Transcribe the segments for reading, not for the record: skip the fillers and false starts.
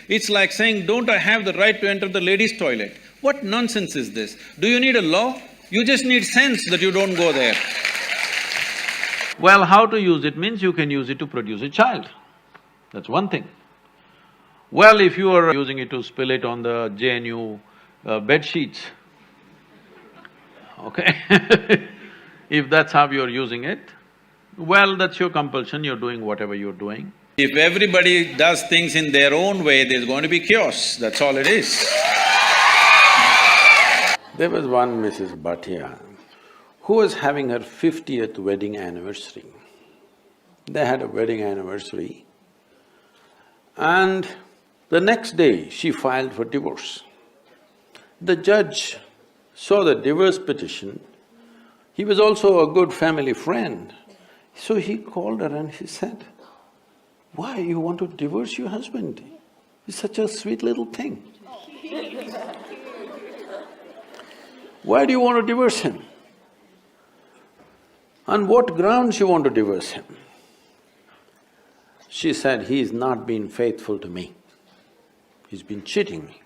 It's like saying, don't I have the right to enter the ladies' toilet? What nonsense is this? Do you need a law? You just need sense that you don't go there. Well, how to use it means you can use it to produce a child. That's one thing. Well, if you are using it to spill it on the JNU bed sheets, okay if that's how you're using it, well, that's your compulsion, you're doing whatever you're doing. If everybody does things in their own way, there's going to be chaos, that's all it is. There was one Mrs. Bhatia who was having her 50th wedding anniversary. They had a wedding anniversary and the next day she filed for divorce. The judge saw the divorce petition. He was also a good family friend. So he called her and he said, "Why you want to divorce your husband? He's such a sweet little thing. Why do you want to divorce him? On what grounds you want to divorce him?" She said, "He's not been faithful to me. He's been cheating me."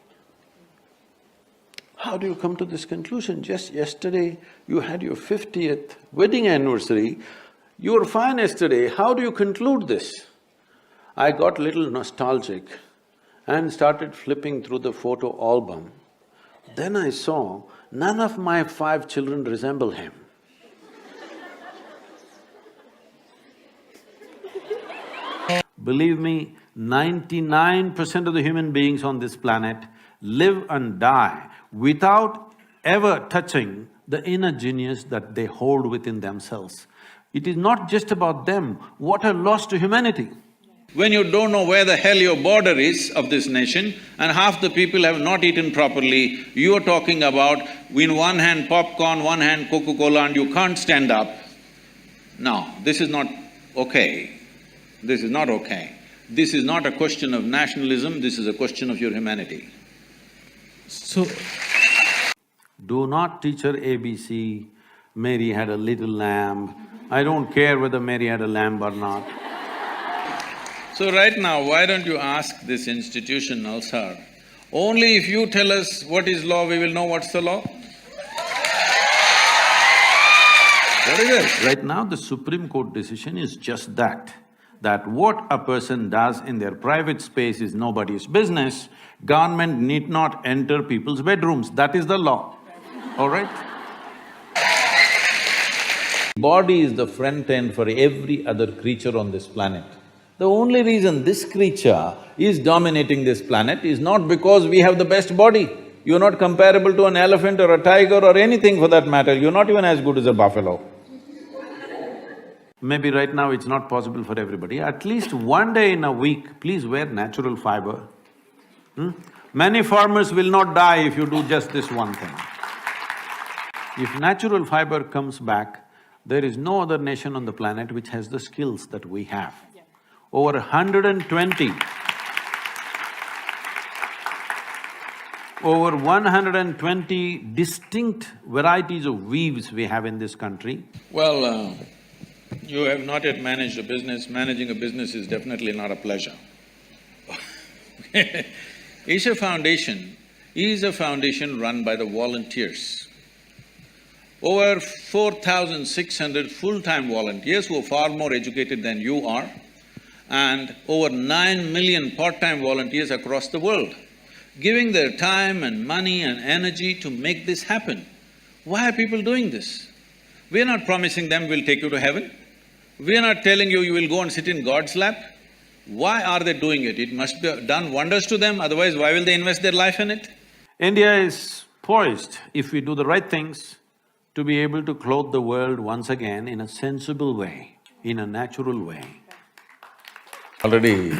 How do you come to this conclusion? Just yesterday you had your 50th wedding anniversary, you were fine yesterday, how do you conclude this? I got little nostalgic and started flipping through the photo album. Then I saw none of my 5 children resemble him. Believe me, 99% of the human beings on this planet live and die without ever touching the inner genius that they hold within themselves. It is not just about them, what a loss to humanity. When you don't know where the hell your border is of this nation and half the people have not eaten properly, you are talking about in one hand popcorn, one hand Coca-Cola and you can't stand up. No, this is not okay. This is not okay. This is not a question of nationalism, this is a question of your humanity. So… Do not teach her ABC, Mary had a little lamb. I don't care whether Mary had a lamb or not. So right now, why don't you ask this institutional sir, only if you tell us what is law, we will know what's the law? What is it? Right now, the Supreme Court decision is just that what a person does in their private space is nobody's business. Government need not enter people's bedrooms, that is the law, all right? Body is the front end for every other creature on this planet. The only reason this creature is dominating this planet is not because we have the best body. You're not comparable to an elephant or a tiger or anything for that matter, you're not even as good as a buffalo. Maybe right now it's not possible for everybody, at least one day in a week, please wear natural fiber. Many farmers will not die if you do just this one thing. If natural fiber comes back, there is no other nation on the planet which has the skills that we have. Over 120, over 120 distinct varieties of weaves we have in this country. Well, you have not yet managed a business. Managing a business is definitely not a pleasure. Isha Foundation is a foundation run by the volunteers. Over 4,600 full-time volunteers who are far more educated than you are, and over 9 million part-time volunteers across the world, giving their time and money and energy to make this happen. Why are people doing this? We are not promising them we'll take you to heaven. We are not telling you will go and sit in God's lap. Why are they doing it? It must be done wonders to them, otherwise why will they invest their life in it? India is poised, if we do the right things, to be able to clothe the world once again in a sensible way, in a natural way. Already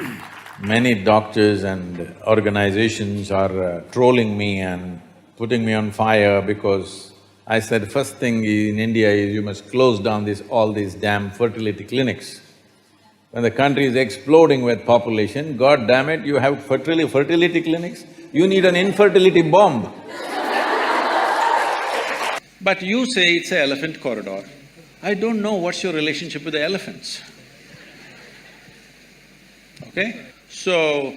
many doctors and organizations are trolling me and putting me on fire because I said first thing in India is you must close down all these damn fertility clinics. When the country is exploding with population, God damn it, you have fertility clinics? You need an infertility bomb. But you say it's an elephant corridor. I don't know what's your relationship with the elephants. Okay? So,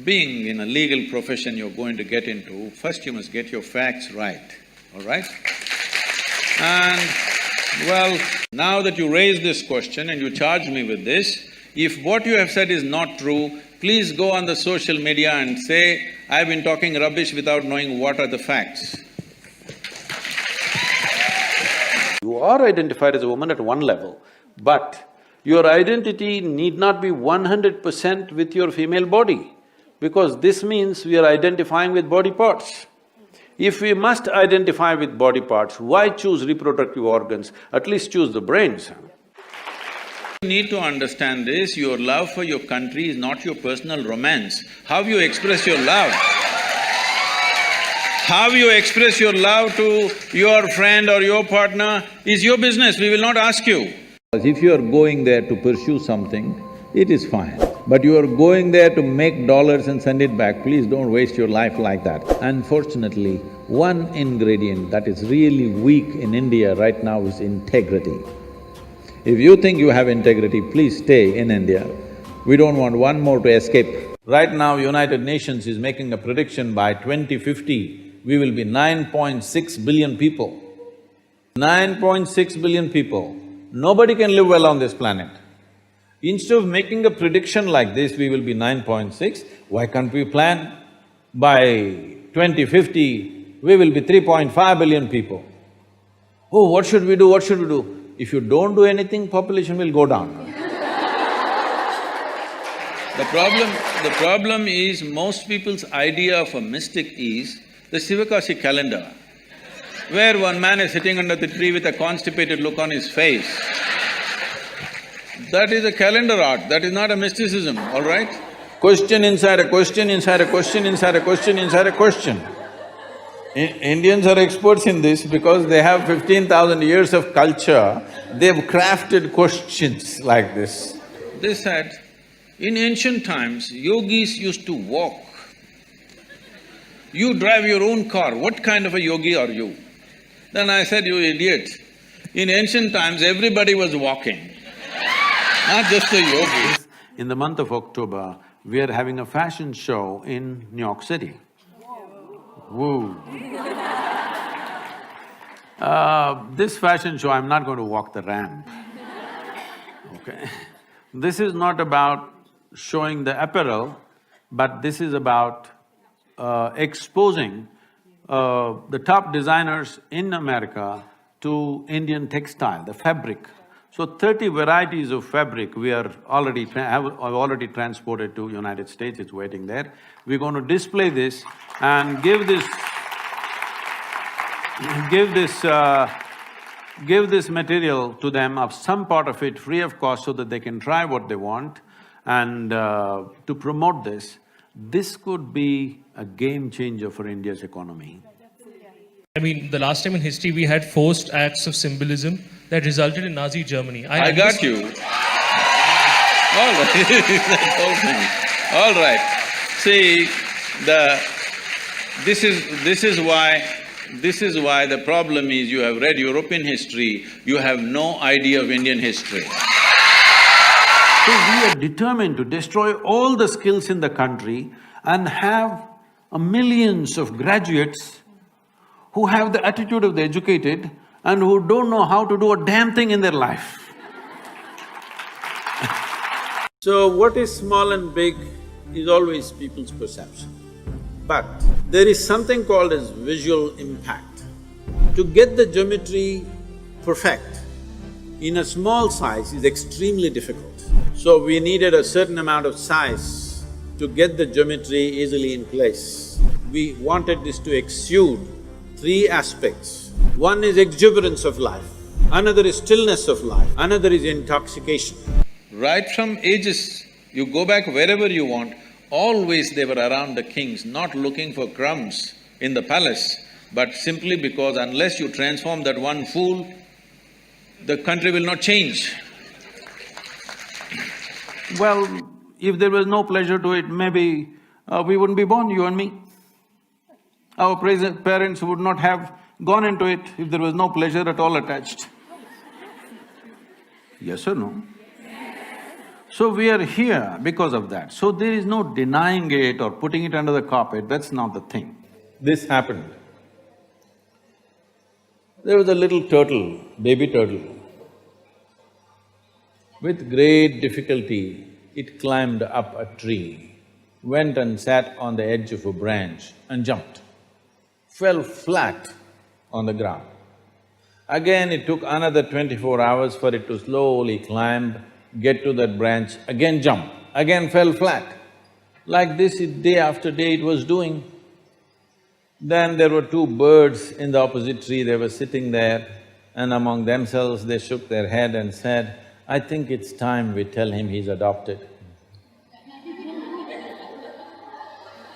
being in a legal profession you're going to get into, first you must get your facts right, all right? And well, now that you raise this question and you charge me with this, if what you have said is not true, please go on the social media and say, I've been talking rubbish without knowing what are the facts. You are identified as a woman at one level, but your identity need not be 100% with your female body, because this means we are identifying with body parts. If we must identify with body parts, why choose reproductive organs? At least choose the brains. You need to understand this, your love for your country is not your personal romance. How you express your love, how you express your love to your friend or your partner is your business, we will not ask you. If you are going there to pursue something, it is fine. But you are going there to make dollars and send it back, please don't waste your life like that. Unfortunately, one ingredient that is really weak in India right now is integrity. If you think you have integrity, please stay in India. We don't want one more to escape. Right now, United Nations is making a prediction by 2050, we will be 9.6 billion people. 9.6 billion people. Nobody can live well on this planet. Instead of making a prediction like this, we will be 9.6, why can't we plan? By 2050, we will be 3.5 billion people. Oh, what should we do, what should we do? If you don't do anything, population will go down. The problem is most people's idea of a mystic is the Sivakasi calendar, where one man is sitting under the tree with a constipated look on his face. That is a calendar art, that is not a mysticism, all right? Question inside a question, inside a question, inside a question, inside a question. Indians are experts in this because they have 15,000 years of culture, they've crafted questions like this. They said, in ancient times, yogis used to walk. You drive your own car, what kind of a yogi are you? Then I said, you idiot, in ancient times everybody was walking, not just the yogis. In the month of October, we are having a fashion show in New York City. Woo! This fashion show, I'm not going to walk the ramp, okay? This is not about showing the apparel, but this is about exposing the top designers in America to Indian textile, the fabric. So 30 varieties of fabric we are already I've already transported to United States, it's waiting there. We're going to display this and give this material to them, of some part of it free of cost, so that they can try what they want and to promote this. This could be a game changer for India's economy. I mean, the last time in history we had forced acts of symbolism that resulted in Nazi Germany. I got you. All right, that whole thing. All right. See, this is why the problem is you have read European history, you have no idea of Indian history. So we are determined to destroy all the skills in the country and have millions of graduates who have the attitude of the educated and who don't know how to do a damn thing in their life. So what is small and big is always people's perception. But there is something called as visual impact. To get the geometry perfect in a small size is extremely difficult. So we needed a certain amount of size to get the geometry easily in place. We wanted this to exude three aspects. One is exuberance of life, another is stillness of life, another is intoxication. Right from ages, you go back wherever you want, always they were around the kings, not looking for crumbs in the palace, but simply because unless you transform that one fool, the country will not change. Well, if there was no pleasure to it, maybe we wouldn't be born, you and me. Our parents would not have gone into it if there was no pleasure at all attached. Yes or no? So we are here because of that. So there is no denying it or putting it under the carpet, that's not the thing. This happened. There was a little turtle, baby turtle. With great difficulty, it climbed up a tree, went and sat on the edge of a branch and jumped, fell flat on the ground. Again, it took another 24 hours for it to slowly climb, get to that branch, again jump, again fell flat. Like this, day after day it was doing. Then there were two birds in the opposite tree, they were sitting there, and among themselves they shook their head and said, "I think it's time we tell him he's adopted."